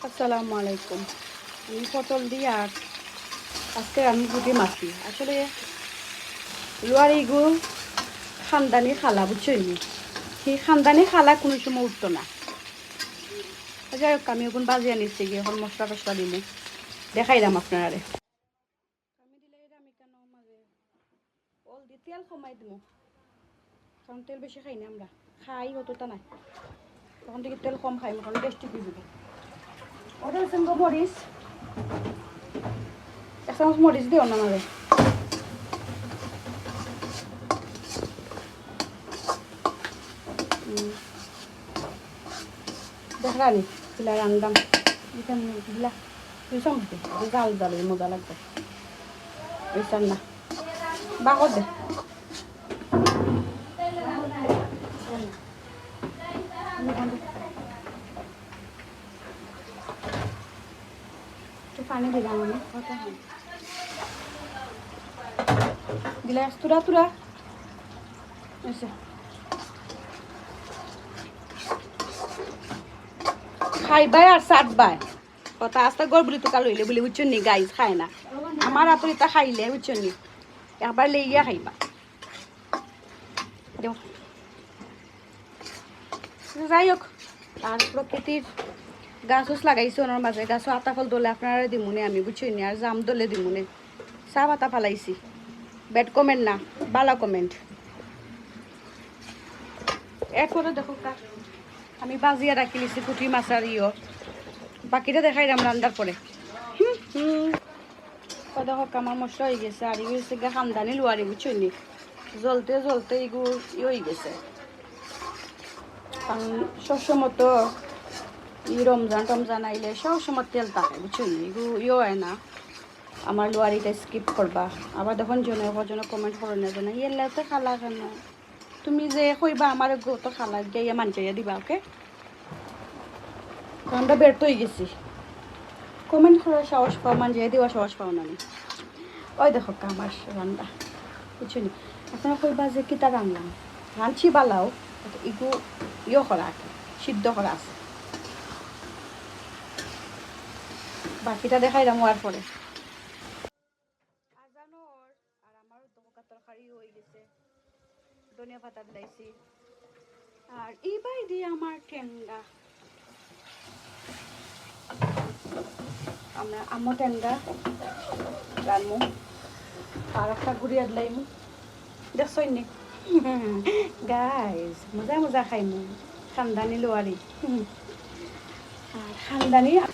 আসসালামু আলাইকুম। আমি পটল দিয়ে আর আজকে আমি পুঁটি মাছি আসলে লোয়ারিগু খানদানি খালা বুঝছই সেই খানদানি খালা কোনো সময় উঠতো না। যাই হোক আমি এখন বাজিয়ে নিচ্ছি গিয়ে এখন মশলা টসলা দিলে দেখাইলাম আপনারা আমি দিলে আমি কেন মাঝে ওল দিয়ে তেল কমাই দিব, কারণ তেল বেশি খাই না, আমরা খাই অতটা নাই, তখন থেকে তেল কম খাই কারণ টেস্টি বুঝব। ওটা হচ্ছে মরিচ, এক চামচ মরিচ দিও না মাঝে, দেখলানি পিলা রান্দাম পিলা তুই চামচ দে, জাল জাল মজা লাগবে বুঝছেন না, বাকর দে পানি দিলাম আমি দিলে তুরা তুরা খাইবাই আর চাটবাই কথা আস্তে গড় বলি তো কাল হইলে বলি বুঝছেন নি, গাইজ খায় না আমার হাতের এটা খাইলে বুঝছেন নি একবার লেগিয়া খাইবা দেও। যাই হোক আর প্রকৃতির গাছ উছ লাগাইছে ওনার মাঝে, গাছও আতা ফল দলে আপনারা দিমুনে আমি বুঝছেন নি, আর জাম দলে দিমুনে, চা পাতা ফালাইছি। ব্যাড কমেন্ট না, বালা কমেন্ট। এরপরে দেখো আমি বাজিয়া রাখি লিছি পুঁটি মাছ আর বাকিটা দেখাইলাম রান্নার পরে। দেখো আমার মশলা হয়ে গেছে আর হয়েছে গা খানদানি লোয়ারি বুঝছেন নি, জ্বলতে জ্বলতে এগুলো হয়ে গেছে, কারণ সবসময় তো রমজান টমজান আইলে সবসময় তেল থাকে বুঝছেন নি, এগুলো হয় না। আমার লোয়ারিটা স্কিপ করবা, আবার দেখুন জনে জনে কমেন্ট করে না জানা ইয়েলাতে খালা কেন তুমি যে কইবা আমার তো খালা গিয়ে মানচাইয়া দিবা, ওকে আমরা বের তো হয়ে গেছি, কমেন্ট করার সাহস পাও, মানচাইয়া দেওয়া সাহস পাও না। ওই দেখো আমার রান্না বুঝছেন, আপনারা কইবা যে কিতা রান্নাম রাঁধছি বালাও এগু করা আছে, সিদ্ধ করা আছে, বাকিটা দেখাইলাম হওয়ার পরে। আর আমার তরকারি হয়ে গেছে, ধনিয়া পাতা দিলাইছি আর এই বাই দিয়ে আমার টেন্ডা আমরা আম্মু টেন্ডা রানমু আর একটা গুড়িয়া দিলাইমু দেখছই নি গাইজ মজা মজা খাইমু খানদানি লোয়ারি আর খানদানি